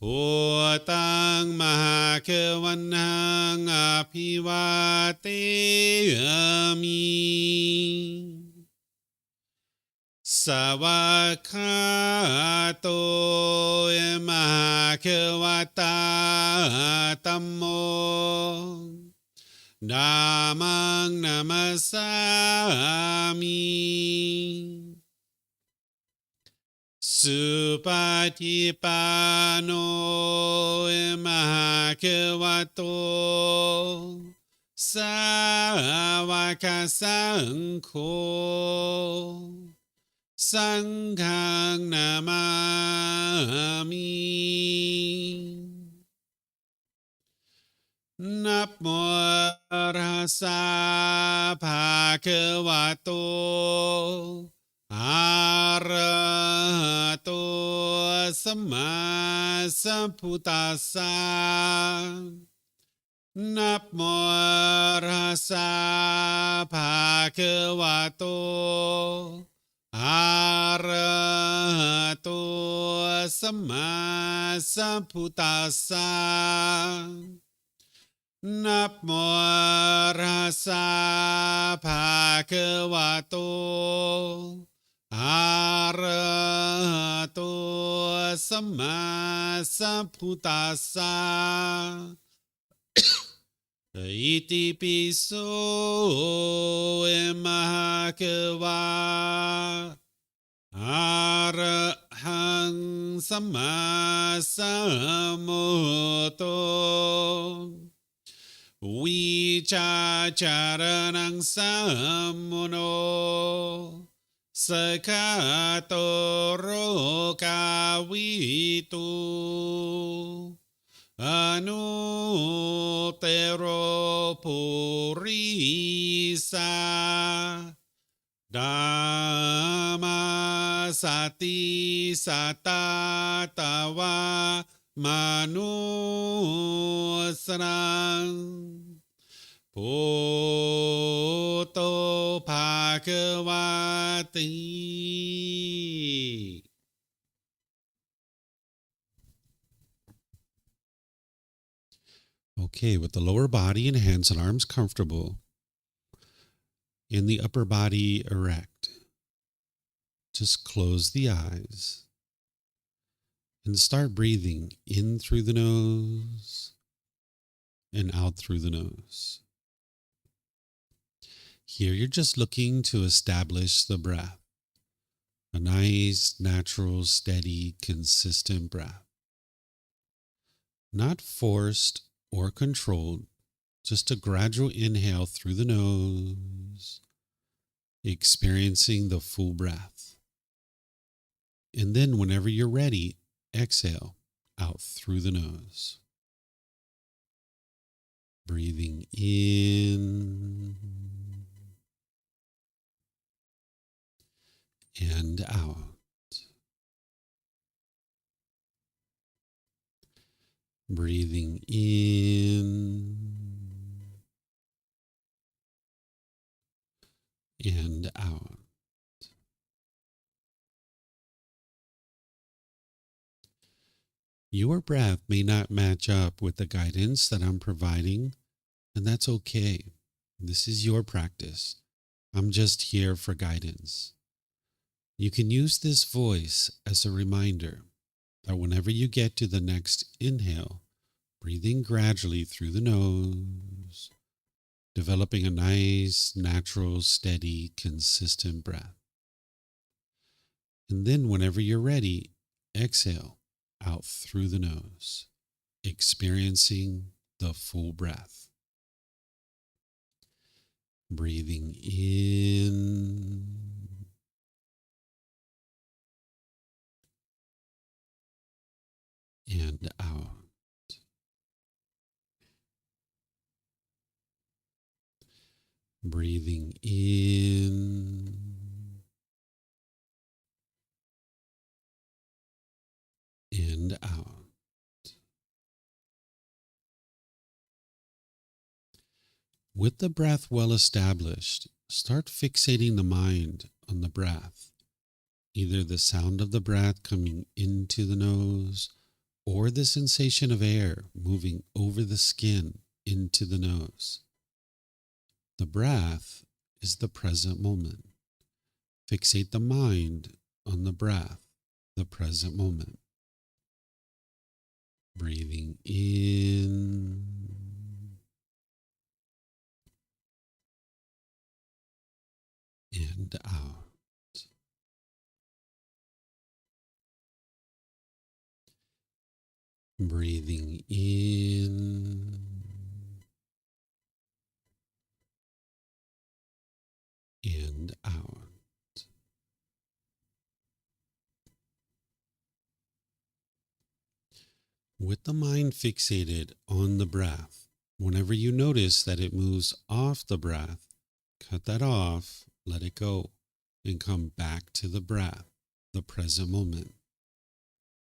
Putang Mahakewanang Apiwateyami Sawakato Mahakewatatammo Damang Namasami Supatipano Mahakewato Sawakasangko Sanghang Namami Namo Rasa Bhagavato Arahato Sama Sambuddhassa Namo Rasa Bhagavato Arahato Sama Sambuddhassa Namo Rasa Bhagavato Arahato Sama Sambuddhassa Iti piso Mahakeva Arahang Sama Sambuddho Vicacaranang samuno Sakatoro kawitu Anutero purisa Dhamma sati satatawa manusrang Poto Bhagavati. Okay, with the lower body and hands and arms comfortable, in the upper body erect, just close the eyes and start breathing in through the nose and out through the nose. Here you're just looking to establish the breath, a nice, natural, steady, consistent breath. Not forced or controlled, just a gradual inhale through the nose, experiencing the full breath. And then whenever you're ready, exhale out through the nose. Breathing in and out. Breathing in and out. Your breath may not match up with the guidance that I'm providing, and that's okay. This is your practice. I'm just here for guidance. You can use this voice as a reminder that whenever you get to the next inhale, breathing gradually through the nose, developing a nice, natural, steady, consistent breath. And then whenever you're ready, exhale out through the nose, experiencing the full breath. Breathing in and out. Breathing in and out. With the breath well established, start fixating the mind on the breath, either the sound of the breath coming into the nose or the sensation of air moving over the skin into the nose. The breath is the present moment. Fixate the mind on the breath, the present moment. Breathing in and out. Breathing in and out. With the mind fixated on the breath, whenever you notice that it moves off the breath, cut that off, let it go, and come back to the breath, the present moment.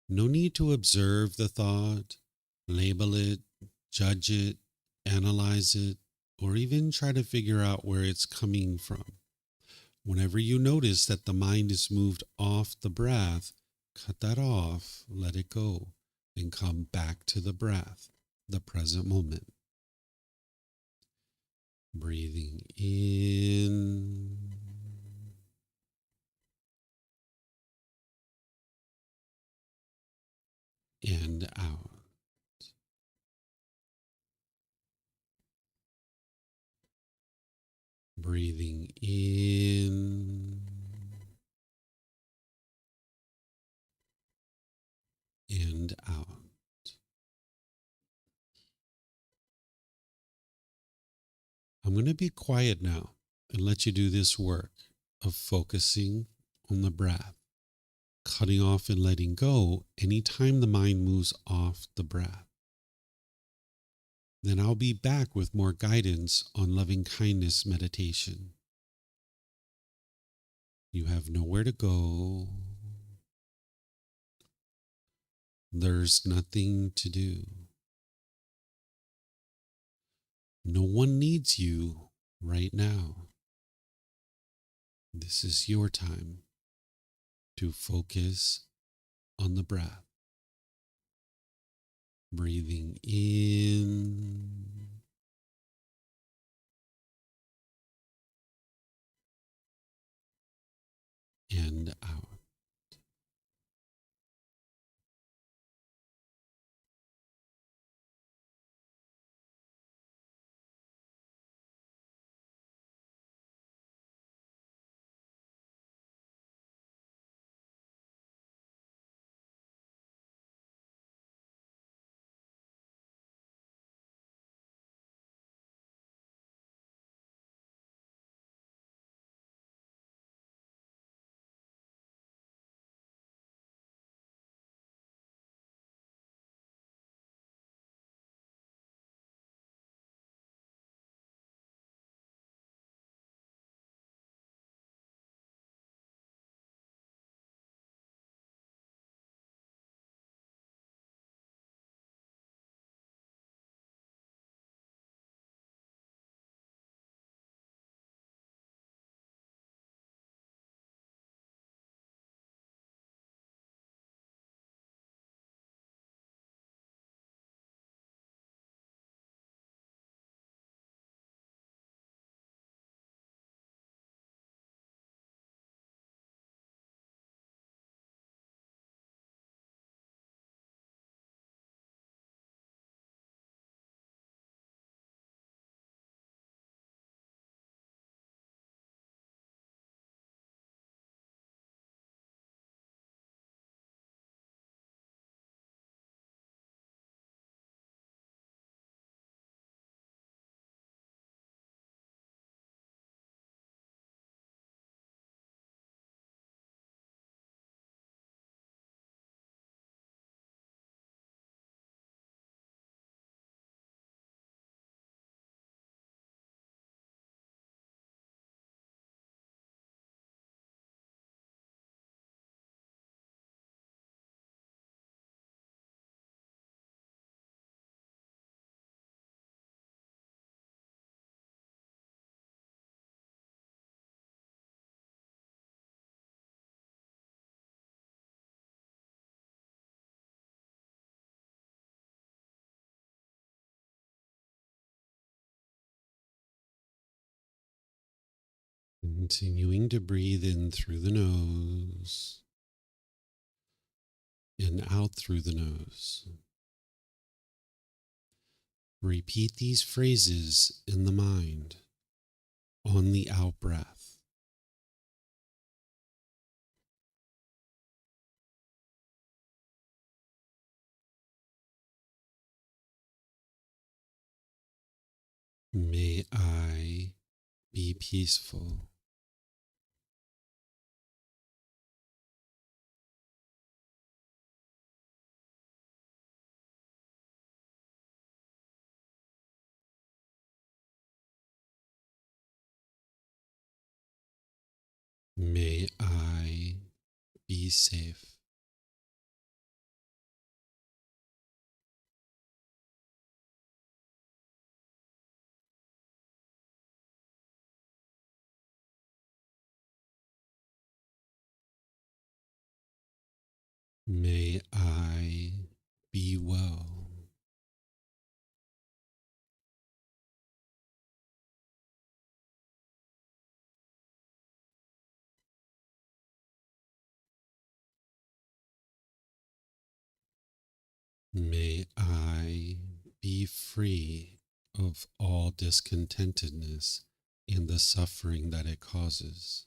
No need to observe the thought, label it, judge it, analyze it, or even try to figure out where it's coming from. Whenever you notice that the mind is moved off the breath, cut that off, let it go, and come back to the breath, the present moment. Breathing in and out. Breathing in and out. I'm going to be quiet now and let you do this work of focusing on the breath, cutting off and letting go anytime the mind moves off the breath. Then I'll be back with more guidance on loving kindness meditation. You have nowhere to go. There's nothing to do. No one needs you right now. This is your time to focus on the breath. Breathing in and out. Continuing to breathe in through the nose and out through the nose. Repeat these phrases in the mind on the out breath. May I be peaceful. May I be safe. May I be well. May I be free of all discontentedness and the suffering that it causes.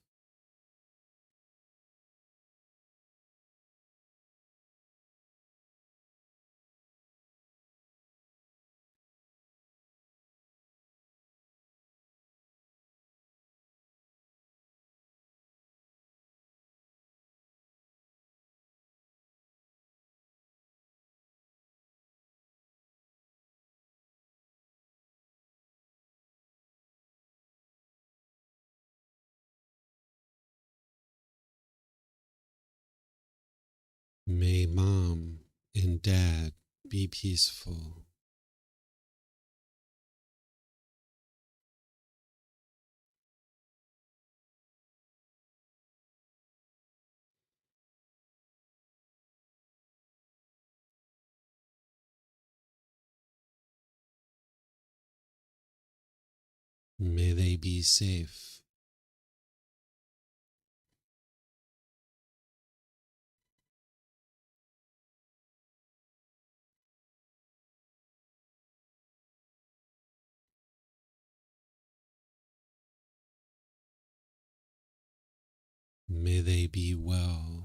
May mom and dad be peaceful. May they be safe. May they be well.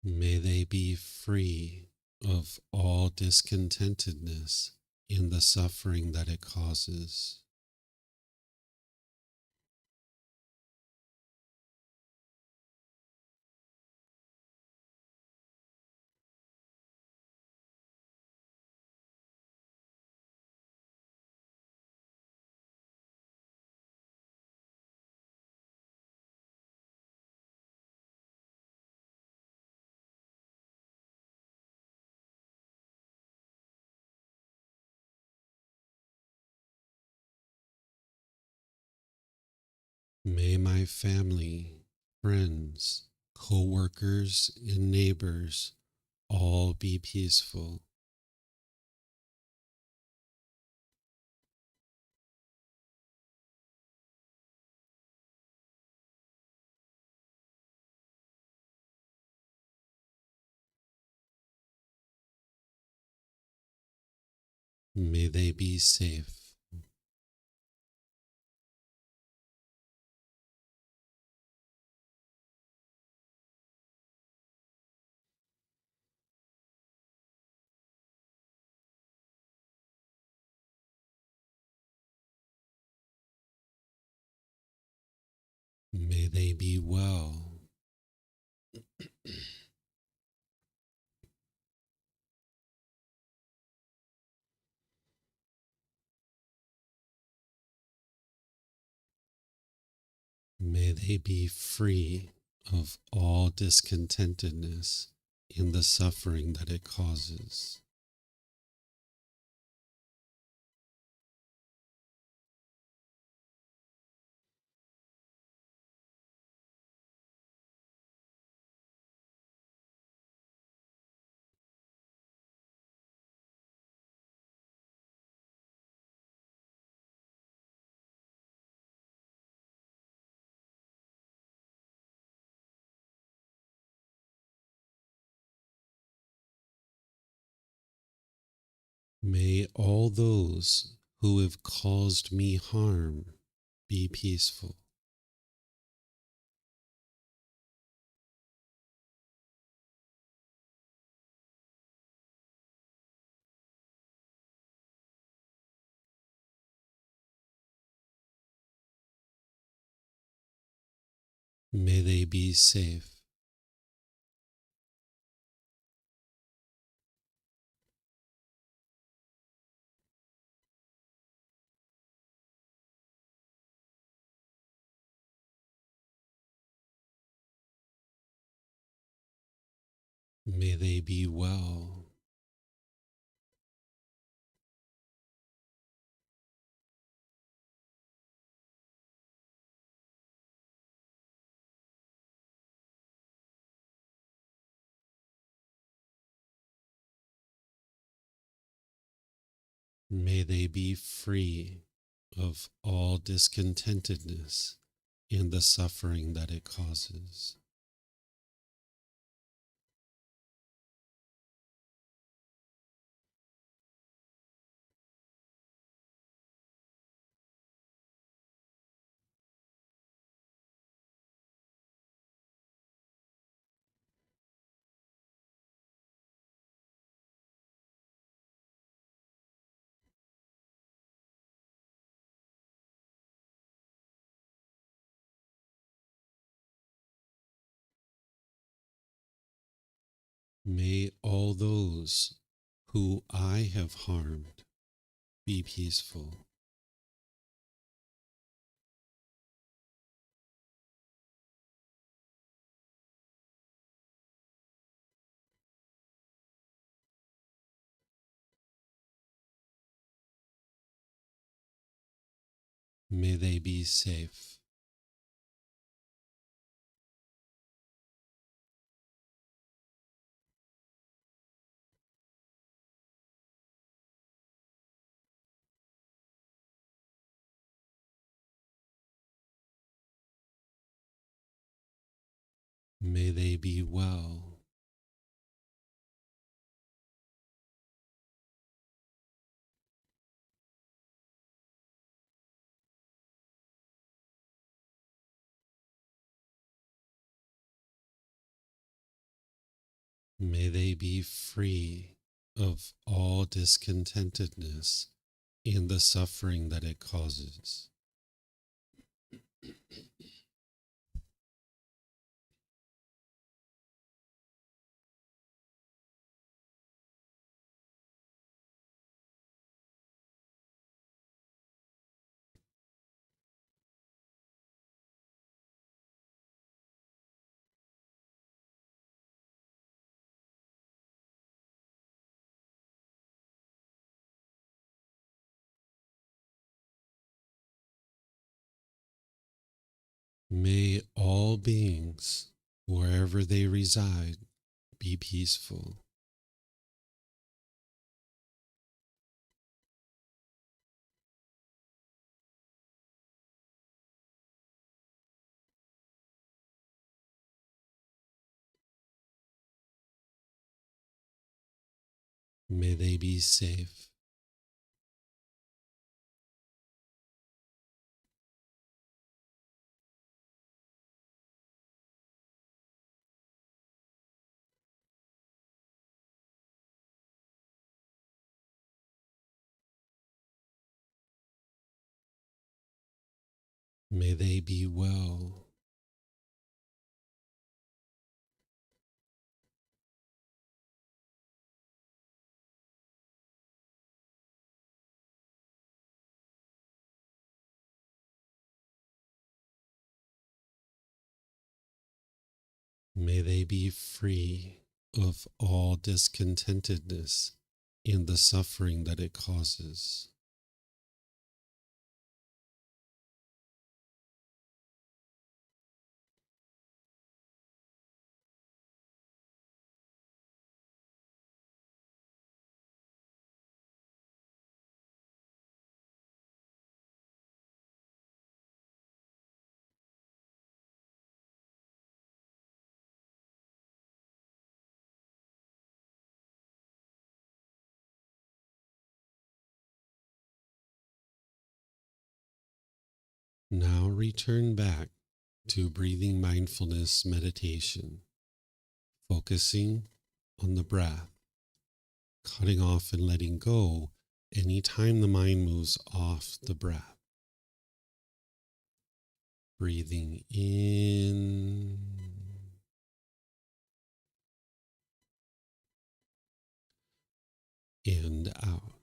May they be free of all discontentedness and the suffering that it causes. May my family, friends, co-workers, and neighbors all be peaceful. May they be safe. May they be well. May they be free of all discontentedness and the suffering that it causes. May all those who have caused me harm be peaceful. May they be safe. May they be well. May they be free of all discontentedness and the suffering that it causes. May all those who I have harmed be peaceful. May they be safe. May they be well. May they be free of all discontentedness and the suffering that it causes. May all beings, wherever they reside, be peaceful. May they be safe. May they be well. May they be free of all discontentedness and the suffering that it causes. Now return back to breathing mindfulness meditation, focusing on the breath, cutting off and letting go anytime the mind moves off the breath. Breathing in and out.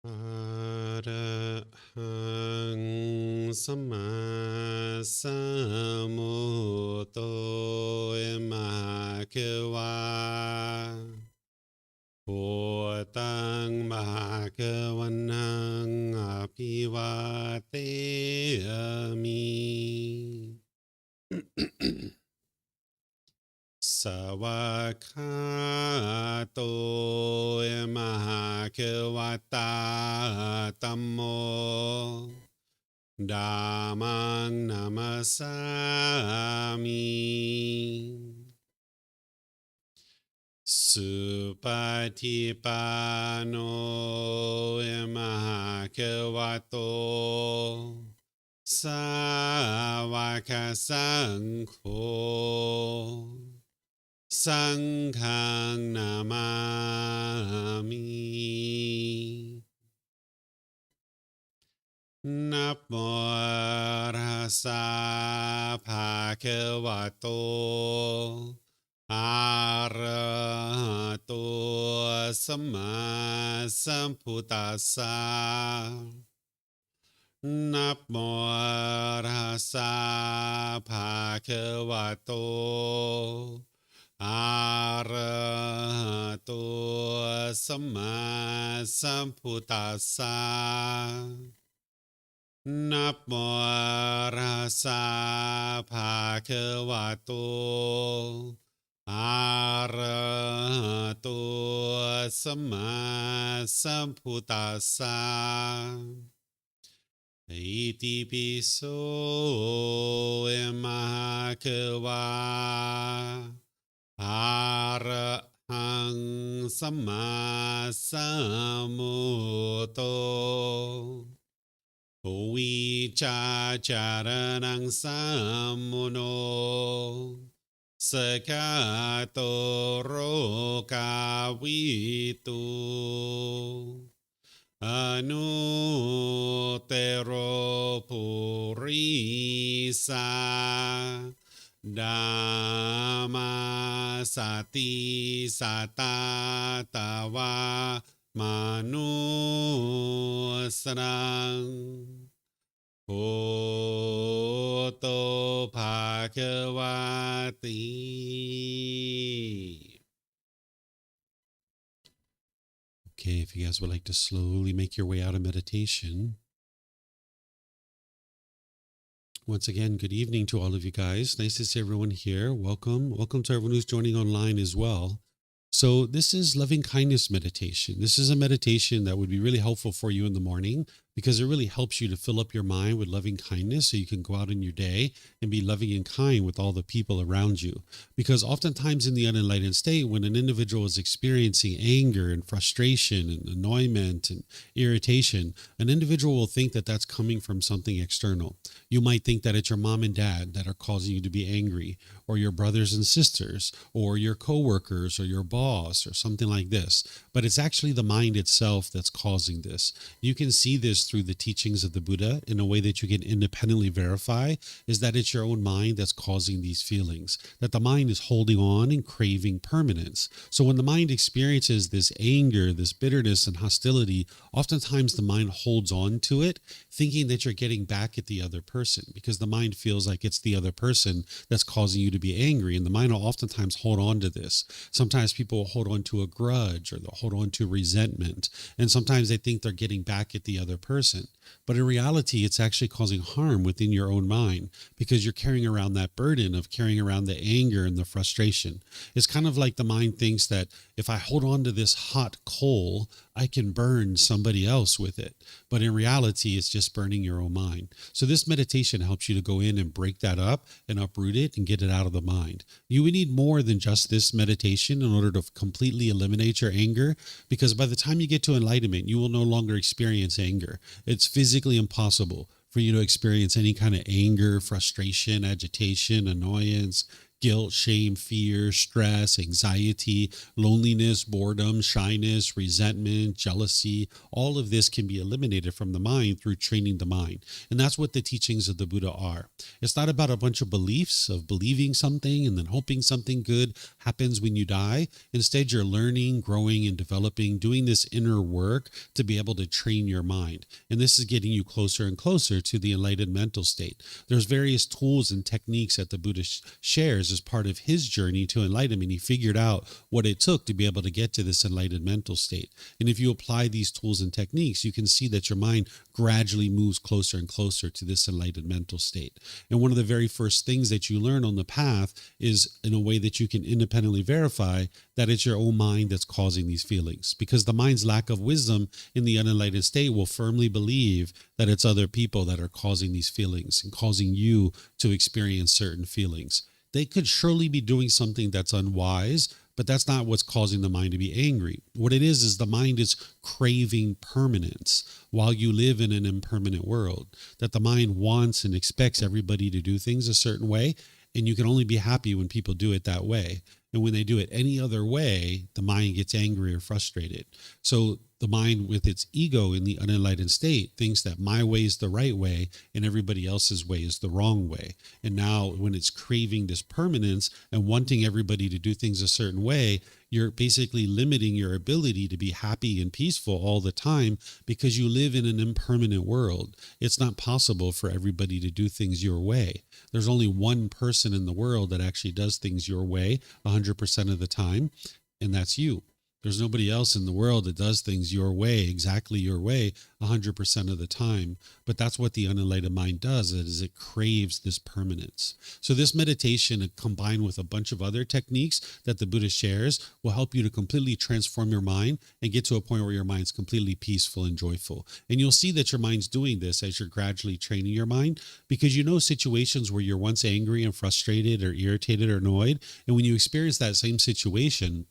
Arahang Sama Sambuddho Emakewa Wat Tung Bhagavanang Apivateyami Sawakato Emahakewata Tammo Dhammang Namasami Supatipano Emahakewato Sawaka Sangho Sanghang Namami Namo Rasa Bhagavato Arahato Sama Sambuddhassa Namo Rasa Bhagavato Arahato Sama Sambuddhassa Namo Rasa Bhagavato Arahato Sama Sambuddhassa อิติปิโสเอมหะเควาอะระหังสัมมาสัมพุทโธวิชาจารนังสัมมุโนสกาโตโรกาวิตูอนุเตโรปุริสาดามาสติสัตตาตาวามนุสรังโหโตภาควาติ Okay, if you guys would like to slowly make your way out of meditation. Once again, good evening to all of you guys. Nice to see everyone here. Welcome. Welcome to everyone who's joining online as well. So this is loving kindness meditation. This is a meditation that would be really helpful for you in the morning because it really helps you to fill up your mind with loving kindness so you can go out in your day and be loving and kind with all the people around you. Because oftentimes in the unenlightened state, when an individual is experiencing anger and frustration and annoyment and irritation, an individual will think that that's coming from something external. You might think that it's your mom and dad that are causing you to be angry, or your brothers and sisters, or your coworkers, or your boss, or something like this. But it's actually the mind itself that's causing this. You can see this through the teachings of the Buddha in a way that you can independently verify, is that it's your own mind that's causing these feelings, that the mind is holding on and craving permanence. So when the mind experiences this anger, this bitterness and hostility, oftentimes the mind holds on to it, thinking that you're getting back at the other person, because the mind feels like it's the other person that's causing you to be angry. And the mind will oftentimes hold on to this. Sometimes people will hold on to a grudge, or they'll hold on to resentment. And sometimes they think they're getting back at the other person. But in reality, it's actually causing harm within your own mind because you're carrying around that burden of carrying around the anger and the frustration. It's kind of like the mind thinks that if I hold on to this hot coal, I can burn somebody else with it. But in reality, it's just burning your own mind. So this meditation helps you to go in and break that up and uproot it and get it out of the mind. You would need more than just this meditation in order to completely eliminate your anger, because by the time you get to enlightenment, you will no longer experience anger. It's physically impossible for you to experience any kind of anger, frustration, agitation, annoyance, guilt, shame, fear, stress, anxiety, loneliness, boredom, shyness, resentment, jealousy. All of this can be eliminated from the mind through training the mind. And that's what the teachings of the Buddha are. It's not about a bunch of beliefs of believing something and then hoping something good happens when you die. Instead, you're learning, growing, and developing, doing this inner work to be able to train your mind. And this is getting you closer and closer to the enlightened mental state. There's various tools and techniques that the Buddha shares as part of his journey to enlightenment. He figured out what it took to be able to get to this enlightened mental state. And if you apply these tools and techniques, you can see that your mind gradually moves closer and closer to this enlightened mental state. And one of the very first things that you learn on the path is in a way that you can independently verify that it's your own mind that's causing these feelings. Because the mind's lack of wisdom in the unenlightened state will firmly believe that it's other people that are causing these feelings and causing you to experience certain feelings. They could surely be doing something that's unwise, but that's not what's causing the mind to be angry. What it is the mind is craving permanence while you live in an impermanent world, that the mind wants and expects everybody to do things a certain way, and you can only be happy when people do it that way. And when they do it any other way, the mind gets angry or frustrated. So the mind, with its ego in the unenlightened state, thinks that my way is the right way and everybody else's way is the wrong way. And now when it's craving this permanence and wanting everybody to do things a certain way, you're basically limiting your ability to be happy and peaceful all the time because you live in an impermanent world. It's not possible for everybody to do things your way. There's only one person in the world that actually does things your way 100% of the time, and that's you. There's nobody else in the world that does things your way, exactly your way, 100% of the time. But that's what the unenlightened mind does, is it craves this permanence. So this meditation, combined with a bunch of other techniques that the Buddha shares, will help you to completely transform your mind and get to a point where your mind's completely peaceful and joyful. And you'll see that your mind's doing this as you're gradually training your mind, because you know situations where you're once angry and frustrated or irritated or annoyed. And when you experience that same situation,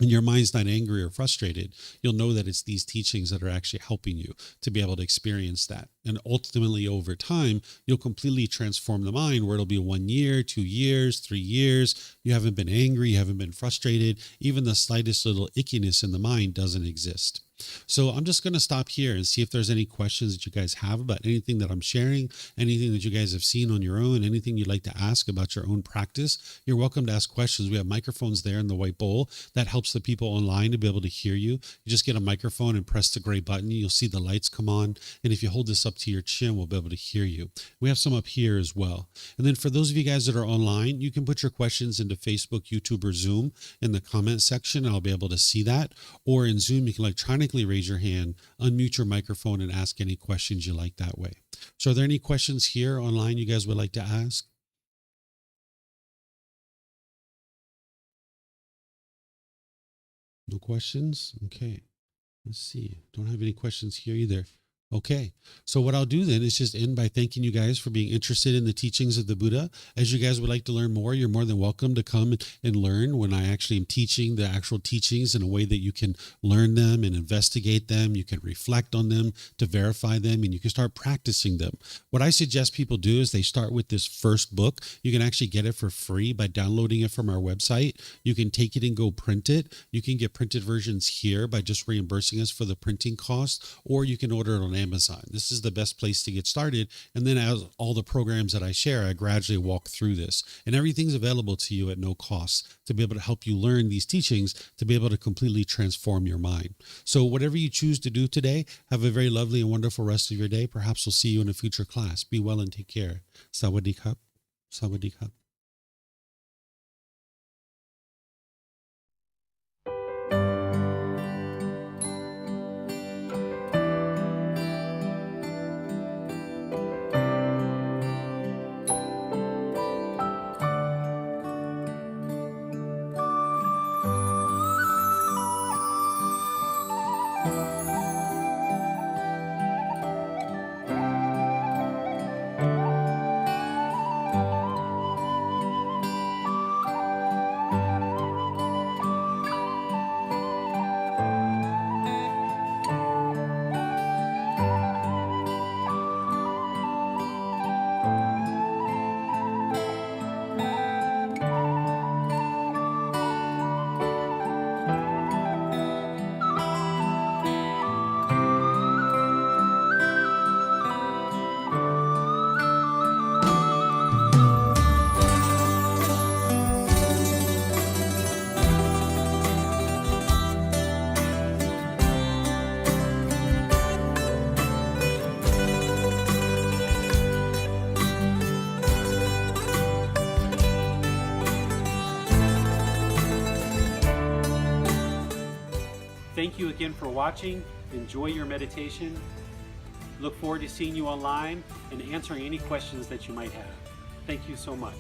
and your mind's not angry or frustrated, you'll know that it's these teachings that are actually helping you to be able to experience that. And ultimately, over time, you'll completely transform the mind where it'll be 1 year, 2 years, 3 years. You haven't been angry, you haven't been frustrated. Even the slightest little ickiness in the mind doesn't exist. So I'm just going to stop here and see if there's any questions that you guys have about anything that I'm sharing, anything that you guys have seen on your own, anything you'd like to ask about your own practice. You're welcome to ask questions. We have microphones there in the white bowl. That helps the people online to be able to hear you. You just get a microphone and press the gray button. You'll see the lights come on. And if you hold this up to your chin, we'll be able to hear you. We have some up here as well. And then for those of you guys that are online, you can put your questions into Facebook, YouTube, or Zoom in the comment section. I'll be able to see that. Or in Zoom, you can electronically raise your hand, unmute your microphone, and ask any questions you like that way. So are there any questions here online you guys would like to ask? No questions? Okay. Let's see. Don't have any questions here either. Okay, so what I'll do then is just end by thanking you guys for being interested in the teachings of the Buddha. As you guys would like to learn more, you're more than welcome to come and learn when I actually am teaching the actual teachings in a way that you can learn them and investigate them. You can reflect on them to verify them, and you can start practicing them. What I suggest people do is they start with this first book. You can actually get it for free by downloading it from our website. You can take it and go print it. You can get printed versions here by just reimbursing us for the printing cost, or you can order it on Amazon. This is the best place to get started. And then as all the programs that I share, I gradually walk through this, and everything's available to you at no cost to be able to help you learn these teachings, to be able to completely transform your mind. So whatever you choose to do today, have a very lovely and wonderful rest of your day. Perhaps we'll see you in a future class. Be well and take care. Sawadee krap. Sawadee krap. Thank you again for watching. Enjoy your meditation. Look forward to seeing you online and answering any questions that you might have. Thank you so much.